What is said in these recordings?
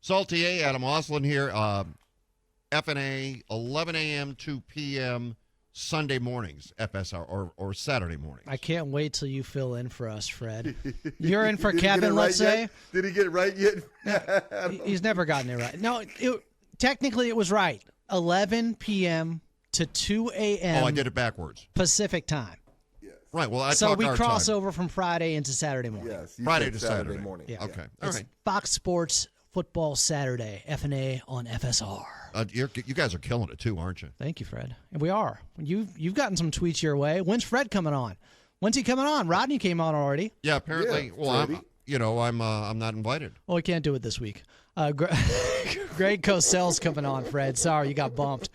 Salty A, Adam Oslin here. FNA, 11 a.m. 2 p.m. Sunday mornings, FSR, or Saturday mornings. I can't wait till you fill in for us, Fred. You're in for Kevin, let's say. Did he get it right yet? He's never gotten it right. No, technically it was right. 11 p.m. to 2 a.m. Oh, I did it backwards. Pacific time. Yes. Right, well, So we cross time. over from Friday into Saturday morning. Yes. Friday to Saturday morning. Yeah. Okay, all It's right. Fox Sports Football Saturday, FNA on FSR. You guys are killing it, too, aren't you? Thank you, Fred. And we are. You've gotten some tweets your way. When's Fred coming on? When's he coming on? Rodney came on already. Yeah, apparently. Yeah, well, I'm not invited. Oh, we can't do it this week. Greg Cosell's coming on, Fred. Sorry, you got bumped.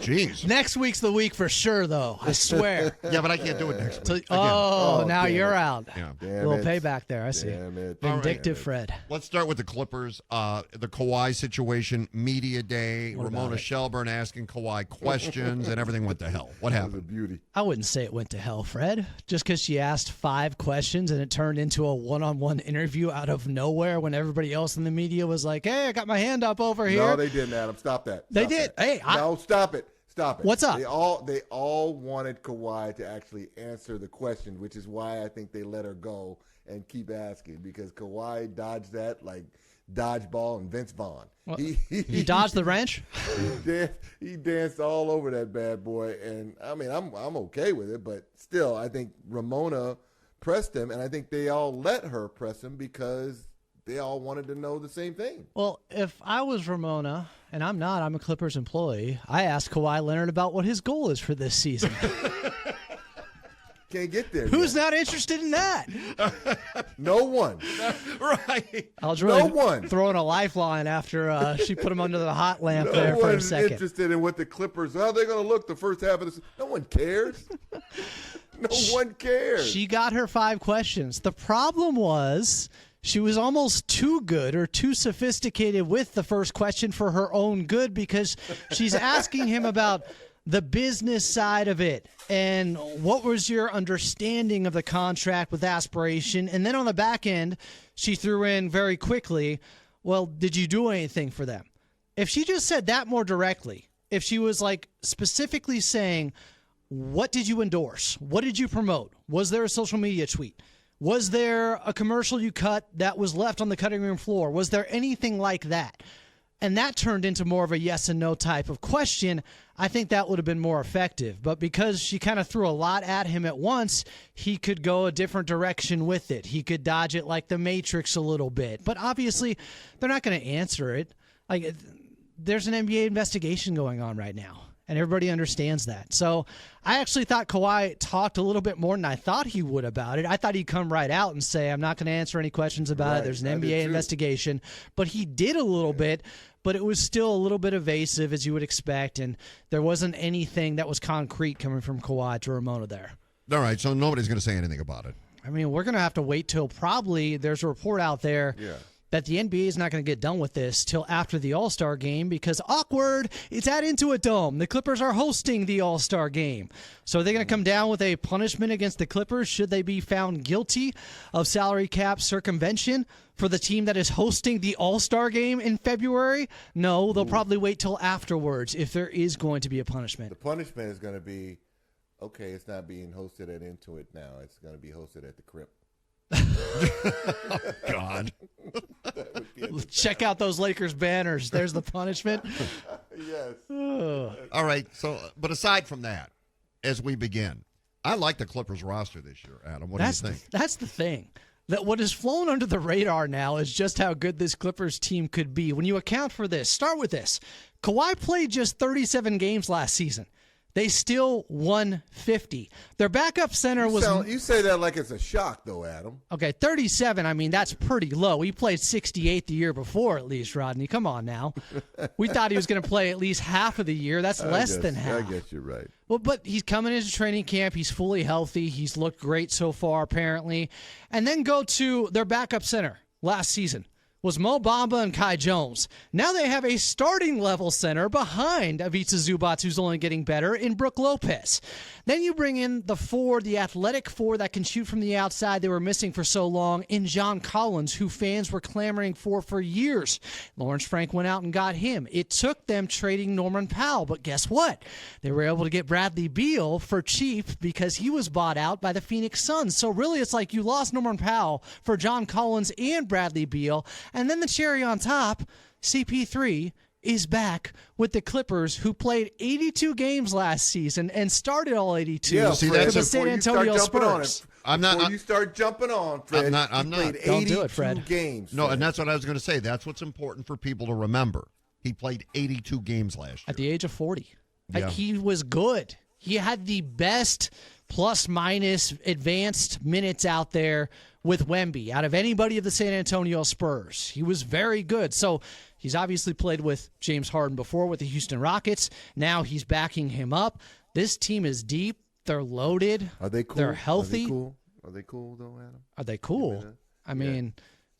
Jeez. Next week's the week for sure, though. I swear. Yeah, but I can't do it next week. Now you're out. Yeah. A little payback there, I see. Damn it. Vindictive Fred. Let's start with the Clippers. The Kawhi situation, media day, Ramona Shelburne asking Kawhi questions, and everything went to hell. What That was a happened? beauty. I wouldn't say it went to hell, Fred. Just because she asked 5 questions and it turned into a one-on-one interview out of nowhere when everybody else in the media was like, hey, I got my hand up over here. No, they didn't, Adam. Stop that. They Stop did. that. Hey, no, stop it. Stop it. What's up? They all wanted Kawhi to actually answer the question, which is why I think they let her go and keep asking, because Kawhi dodged that like dodgeball and Vince Vaughn. Well, he dodged the wrench? He danced all over that bad boy, and I mean, I'm okay with it, but still, I think Ramona pressed him, and I think they all let her press him because they all wanted to know the same thing. Well, if I was Ramona, and I'm not, I'm a Clippers employee, I asked Kawhi Leonard about what his goal is for this season. Can't get there. Who's yet. not interested in that? No one. Right. I was really No one. throwing a lifeline after she put him under the hot lamp No there for a one's second. interested in what the Clippers, how they're going to look the first half of this. No one cares. No one cares. She got her 5 questions. The problem was she was almost too good or too sophisticated with the first question for her own good, because she's asking him about the business side of it and what was your understanding of the contract with aspiration. And then on the back end, she threw in very quickly, well, did you do anything for them? If she just said that more directly, if she was like specifically saying, what did you endorse? What did you promote? Was there a social media tweet? Was there a commercial you cut that was left on the cutting room floor? Was there anything like that? And that turned into more of a yes and no type of question. I think that would have been more effective. But because she kind of threw a lot at him at once, he could go a different direction with it. He could dodge it like the Matrix a little bit. But obviously, they're not going to answer it. Like, there's an NBA investigation going on right now, and everybody understands that. So I actually thought Kawhi talked a little bit more than I thought he would about it. I thought he'd come right out and say, I'm not going to answer any questions about it. There's an NBA investigation. But he did a little bit, but it was still a little bit evasive, as you would expect, and there wasn't anything that was concrete coming from Kawhi to Ramona there. All right, so nobody's going to say anything about it. I mean, we're going to have to wait till probably there's a report out there that the NBA is not going to get done with this till after the All-Star game, because awkward, it's at Intuit Dome. The Clippers are hosting the All-Star game. So are they going to come down with a punishment against the Clippers should they be found guilty of salary cap circumvention for the team that is hosting the All-Star game in February? No, they'll probably wait till afterwards if there is going to be a punishment. The punishment is going to be, okay, it's not being hosted at Intuit now. It's going to be hosted at the Crypt. Oh, God. Check out those Lakers banners. There's the punishment. Yes. All right, so, but aside from that, as we begin, I like the Clippers roster this year, Adam. What do you think? That's the thing. That what has flown under the radar now is just how good this Clippers team could be. When you account for this, start with this. Kawhi played just 37 games last season. They still won 50. Their backup center was... You say that like it's a shock, though, Adam. Okay, 37, I mean, that's pretty low. He played 68 the year before, at least, Rodney. Come on now. We thought he was going to play at least half of the year. That's less than half. I guess you're right. Well, but he's coming into training camp. He's fully healthy. He's looked great so far, apparently. And then go to their backup center last season was Mo Bamba and Kai Jones. Now they have a starting level center behind Ivica Zubac, who's only getting better, in Brook Lopez. Then you bring in the athletic four that can shoot from the outside they were missing for so long, in John Collins, who fans were clamoring for years. Lawrence Frank went out and got him. It took them trading Norman Powell, but guess what? They were able to get Bradley Beal for cheap because he was bought out by the Phoenix Suns. So really it's like you lost Norman Powell for John Collins and Bradley Beal. And then the cherry on top, CP3 is back with the Clippers, who played 82 games last season and started all 82 see, for that's the San Antonio Spurs. Before you start jumping on, Fred, I'm not. Played Don't 82 do it, Fred. games. No, Fred. and that's what I was going to say. That's what's important for people to remember. He played 82 games last year. At the age of 40. Yeah. He was good. He had the best plus-minus advanced minutes out there with Wemby out of anybody of the San Antonio Spurs. He was very good. So he's obviously played with James Harden before with the Houston Rockets. Now he's backing him up. This team is deep. They're loaded. Are they cool? They're healthy. Are they cool though, Adam? Are they cool? I mean,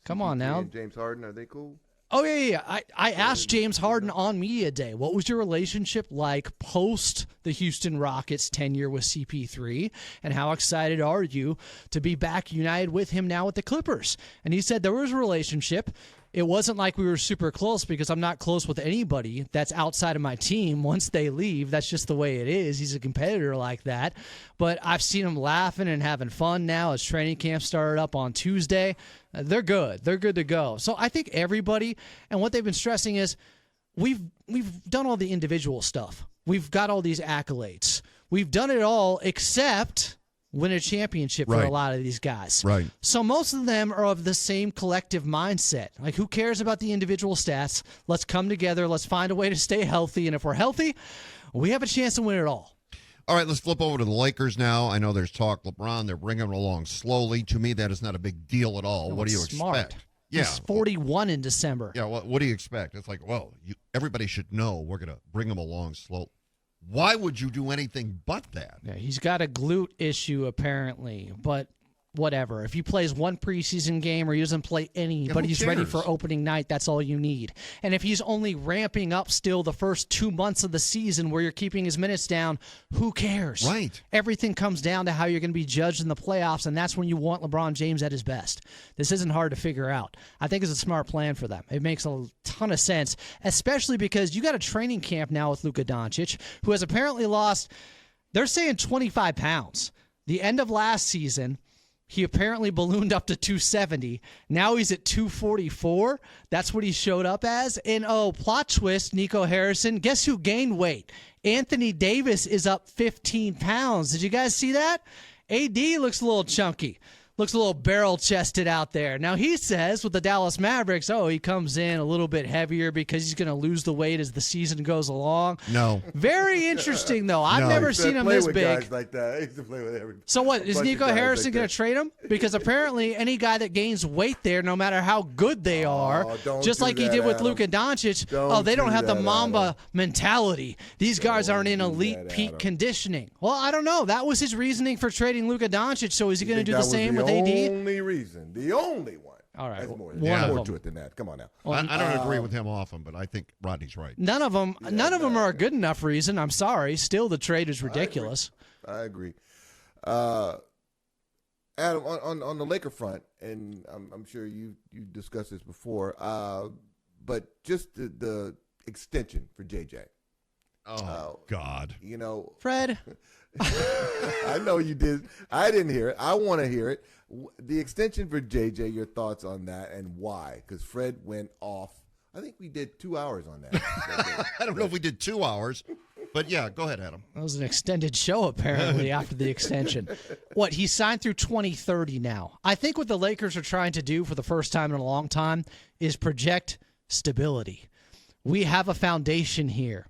come on now. And James Harden, are they cool? Oh, yeah. I asked James Harden on Media Day, what was your relationship like post the Houston Rockets tenure with CP3, and how excited are you to be back united with him now with the Clippers? And he said there was a relationship. It wasn't like we were super close because I'm not close with anybody that's outside of my team once they leave. That's just the way it is. He's a competitor like that. But I've seen him laughing and having fun now as training camp started up on Tuesday. They're good. They're good to go. So I think everybody, and what they've been stressing is we've done all the individual stuff. We've got all these accolades. We've done it all except win a championship for a lot of these guys. Right. So most of them are of the same collective mindset. Like, who cares about the individual stats? Let's come together. Let's find a way to stay healthy. And if we're healthy, we have a chance to win it all. All right, let's flip over to the Lakers now. I know there's talk LeBron. They're bringing him along slowly. To me, that is not a big deal at all. What do you expect? Yeah. He's 41 in December. Yeah, what do you expect? It's like, well, everybody should know we're going to bring him along slowly. Why would you do anything but that? Yeah, he's got a glute issue apparently, but whatever. If he plays one preseason game or he doesn't play any, but he's ready for opening night, that's all you need. And if he's only ramping up still the first 2 months of the season where you're keeping his minutes down, who cares? Right. Everything comes down to how you're going to be judged in the playoffs, and that's when you want LeBron James at his best. This isn't hard to figure out. I think it's a smart plan for them. It makes a ton of sense, especially because you got a training camp now with Luka Doncic, who has apparently lost, they're saying 25 pounds. The end of last season, he apparently ballooned up to 270. Now he's at 244. That's what he showed up as. And, plot twist, Nico Harrison, guess who gained weight? Anthony Davis is up 15 pounds. Did you guys see that? AD looks a little chunky. Looks a little barrel-chested out there. Now, he says with the Dallas Mavericks, he comes in a little bit heavier because he's going to lose the weight as the season goes along. No. Very interesting, though. I've never seen him this big. Guys like that. I used to play with everybody. So what, is Nico Harrison going to trade him? Because apparently any guy that gains weight there, no matter how good they are, just like he did with Luka Doncic, they don't have the Mamba mentality. These guys aren't in elite peak conditioning. Well, I don't know. That was his reasoning for trading Luka Doncic, so is he going to do the same with AD? The only reason. The only one. All right. There's more to it than that. Come on now. I don't agree with him often, but I think Rodney's right. None of them are a good enough reason. I'm sorry. Still, the trade is ridiculous. I agree. Adam, on the Laker front, and I'm sure you discussed this before, but just the extension for JJ. Oh, God. Fred. I know you did. I didn't hear it. I want to hear it. The extension for JJ, your thoughts on that and why? Because Fred went off. I think we did 2 hours on that. I don't know if we did 2 hours, but yeah, go ahead, Adam. That was an extended show, apparently, after the extension. What, he signed through 2030 now. I think what the Lakers are trying to do for the first time in a long time is project stability. We have a foundation here.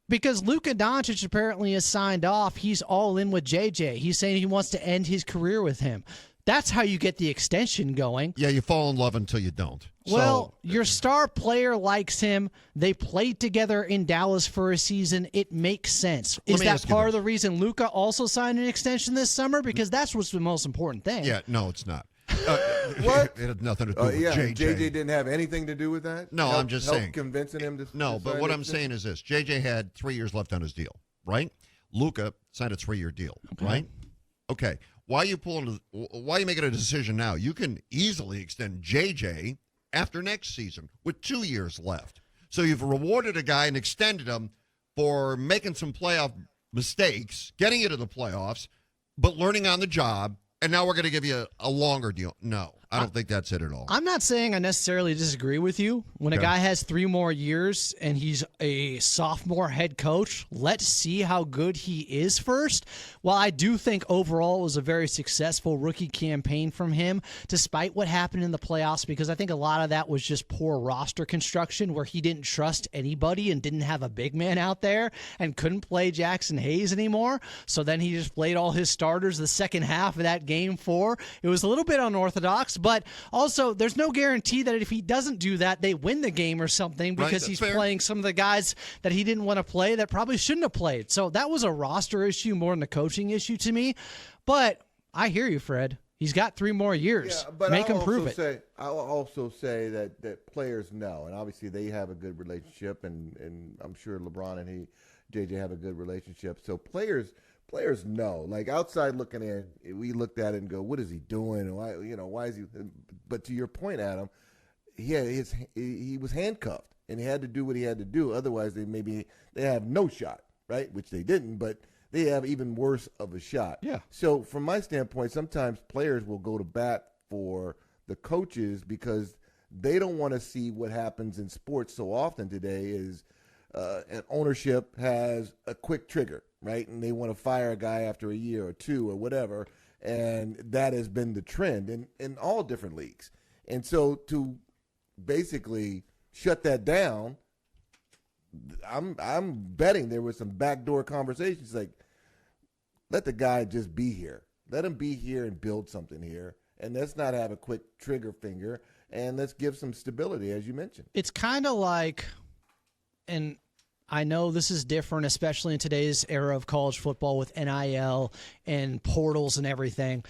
Because Luka Doncic apparently has signed off. He's all in with JJ. He's saying he wants to end his career with him. That's how you get the extension going. Yeah, you fall in love until you don't. Well, your star player likes him. They played together in Dallas for a season. It makes sense. Is that part of the reason Luka also signed an extension this summer? Because that's what's the most important thing. Yeah, no, it's not. What? It had nothing to do with Yeah, JJ. JJ didn't have anything to do with that? No, I'm just saying. Convincing him to No, but sign what that I'm thing? saying is this. JJ had 3 years left on his deal, right? Luka signed a 3-year deal, right? Okay. Why are you making a decision now? You can easily extend JJ after next season with 2 years left. So you've rewarded a guy and extended him for making some playoff mistakes, getting you to the playoffs, but learning on the job, and now we're going to give you a longer deal. No, I don't think that's it at all. I'm not saying I necessarily disagree with you. When a guy has 3 more years and he's a sophomore head coach, let's see how good he is first. While I do think overall it was a very successful rookie campaign from him, despite what happened in the playoffs, because I think a lot of that was just poor roster construction where he didn't trust anybody and didn't have a big man out there and couldn't play Jackson Hayes anymore. So then he just played all his starters the second half of that game 4. It was a little bit unorthodox, but also there's no guarantee that if he doesn't do that, they win the game or something because he's playing some of the guys that he didn't want to play that probably shouldn't have played. So that was a roster issue more than a coaching issue to me. But I hear you, Fred. He's got 3 more years. Yeah, but Make him prove it. I'll also say that players know, and obviously they have a good relationship, and I'm sure LeBron and JJ have a good relationship. So players know. Like outside looking in, we looked at it and go, "What is he doing? Why is he?" But to your point, Adam, he was handcuffed, and he had to do what he had to do. Otherwise, they have no shot, right? Which they didn't, but they have even worse of a shot. Yeah. So from my standpoint, sometimes players will go to bat for the coaches because they don't want to see what happens in sports so often today is an ownership has a quick trigger, right? And they want to fire a guy after a year or 2 or whatever. And that has been the trend in all different leagues. And so to basically shut that down, I'm betting there was some backdoor conversations like, let the guy just be here. Let him be here and build something here. And let's not have a quick trigger finger. And let's give some stability, as you mentioned. It's kind of like, and I know this is different, especially in today's era of college football with NIL and portals and everything.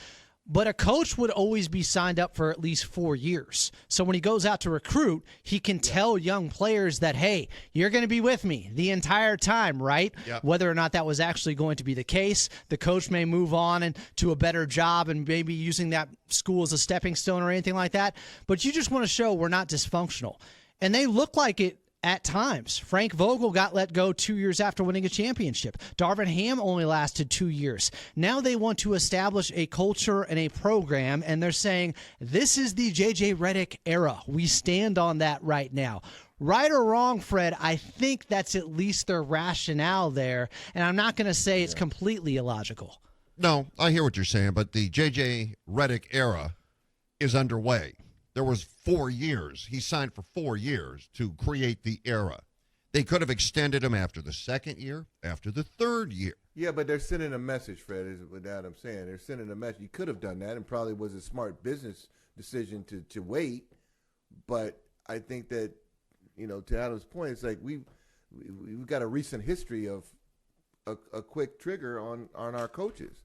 But a coach would always be signed up for at least 4 years. So when he goes out to recruit, he can tell young players that, hey, you're going to be with me the entire time, right? Yep. Whether or not that was actually going to be the case, the coach may move on and to a better job and maybe using that school as a stepping stone or anything like that. But you just want to show we're not dysfunctional. And they look like it at times. Frank Vogel got let go 2 years after winning a championship. Darvin Ham only lasted 2 years. Now they want to establish a culture and a program, and they're saying, this is the J.J. Redick era. We stand on that right now. Right or wrong, Fred, I think that's at least their rationale there, and I'm not going to say it's completely illogical. No, I hear what you're saying, but the J.J. Redick era is underway. There was 4 years. He signed for 4 years to create the era. They could have extended him after the 2nd year, after the 3rd year. Yeah, but they're sending a message, Fred, is what I'm saying. They're sending a message. You could have done that and probably was a smart business decision to wait. But I think that, to Adam's point, it's like we've got a recent history of a quick trigger on our coaches.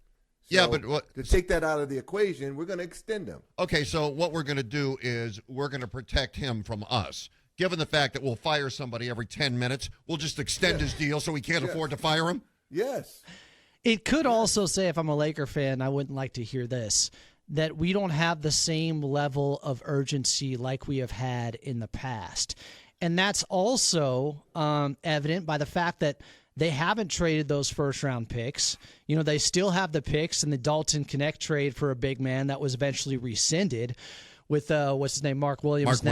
So Yeah, but to take that out of the equation, we're going to extend them. Okay, so what we're going to do is we're going to protect him from us. Given the fact that we'll fire somebody every 10 minutes, we'll just extend his deal so we can't afford to fire him? Yes. It could also say, if I'm a Laker fan, I wouldn't like to hear this, that we don't have the same level of urgency like we have had in the past. And that's also evident by the fact that they haven't traded those first-round picks. They still have the picks in the Dalton Connect trade for a big man that was eventually rescinded with, Mark Williams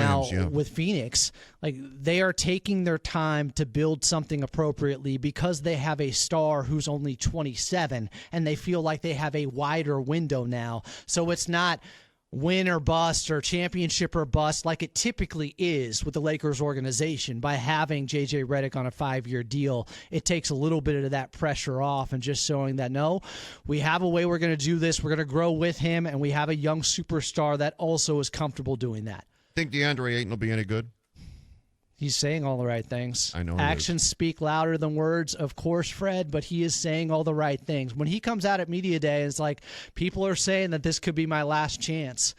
with Phoenix. Like, they are taking their time to build something appropriately because they have a star who's only 27, and they feel like they have a wider window now. So it's not win or bust or championship or bust like it typically is with the Lakers organization. By having J.J. Redick on a 5-year deal, it takes a little bit of that pressure off and just showing that, no, we have a way we're going to do this. We're going to grow with him, and we have a young superstar that also is comfortable doing that. Think DeAndre Ayton will be any good? He's saying all the right things. I know he Actions speak louder than words, of course, Fred, but he is saying all the right things. When he comes out at media day, it's like people are saying that this could be my last chance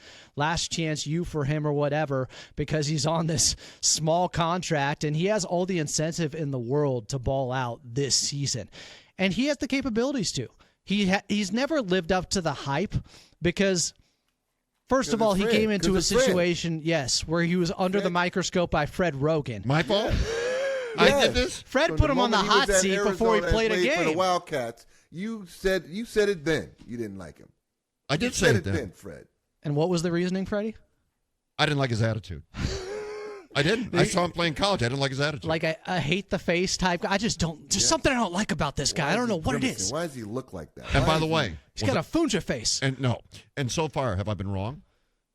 you for him or whatever, because he's on this small contract and he has all the incentive in the world to ball out this season. And he has the capabilities to. He's never lived up to the hype because – first of all, he came into a situation, yes, where he was under the microscope by Fred Roggin. My fault? Yeah. I did this? Fred put him on the hot seat before he played a game. For the Wildcats, you said it then. You didn't like him. I did say it then. Fred. And what was the reasoning, Freddie? I didn't like his attitude. I didn't. I saw him playing college. I didn't like his attitude. Like a hate the face type guy. I just don't. There's something I don't like about this guy. I don't know what it is. Why does he look like that? And by the way, he's got a Funja face. And no. And so far, have I been wrong?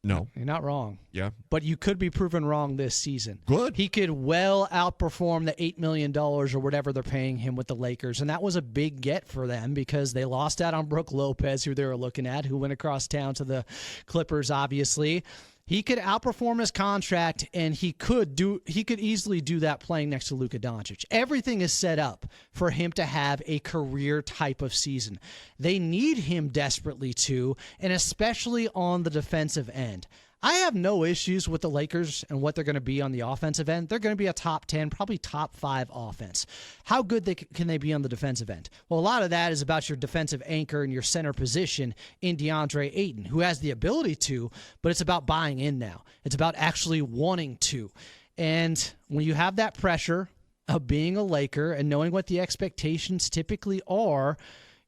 No. You're not wrong. Yeah. But you could be proven wrong this season. Good. He could well outperform the $8 million or whatever they're paying him with the Lakers. And that was a big get for them because they lost out on Brook Lopez, who they were looking at, who went across town to the Clippers, obviously. He could outperform his contract, and he could easily do that playing next to Luka Doncic. Everything is set up for him to have a career type of season. They need him desperately too, and especially on the defensive end. I have no issues with the Lakers and what they're going to be on the offensive end. They're going to be a top 10, probably top 5 offense. How good can they be on the defensive end? Well, a lot of that is about your defensive anchor and your center position in DeAndre Ayton, who has the ability to, but it's about buying in now. It's about actually wanting to. And when you have that pressure of being a Laker and knowing what the expectations typically are,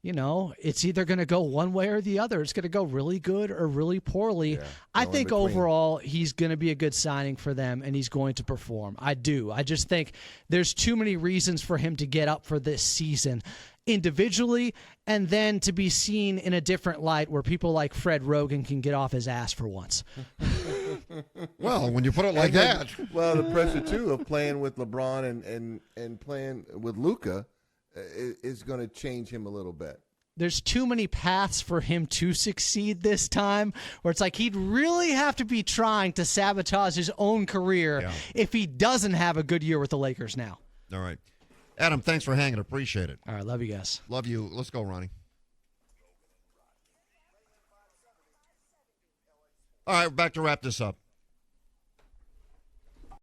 you know, it's either going to go one way or the other. It's going to go really good or really poorly. Yeah, I think overall he's going to be a good signing for them, and he's going to perform. I do. I just think there's too many reasons for him to get up for this season individually and then to be seen in a different light where people like Fred Roggin can get off his ass for once. Well, when you put it like that. Well, the pressure, too, of playing with LeBron and playing with Luka is going to change him a little bit. There's too many paths for him to succeed this time where it's like he'd really have to be trying to sabotage his own career if he doesn't have a good year with the Lakers now. All right. Adam, thanks for hanging. Appreciate it. All right. Love you guys. Love you. Let's go, Ronnie. All right. We're back to wrap this up.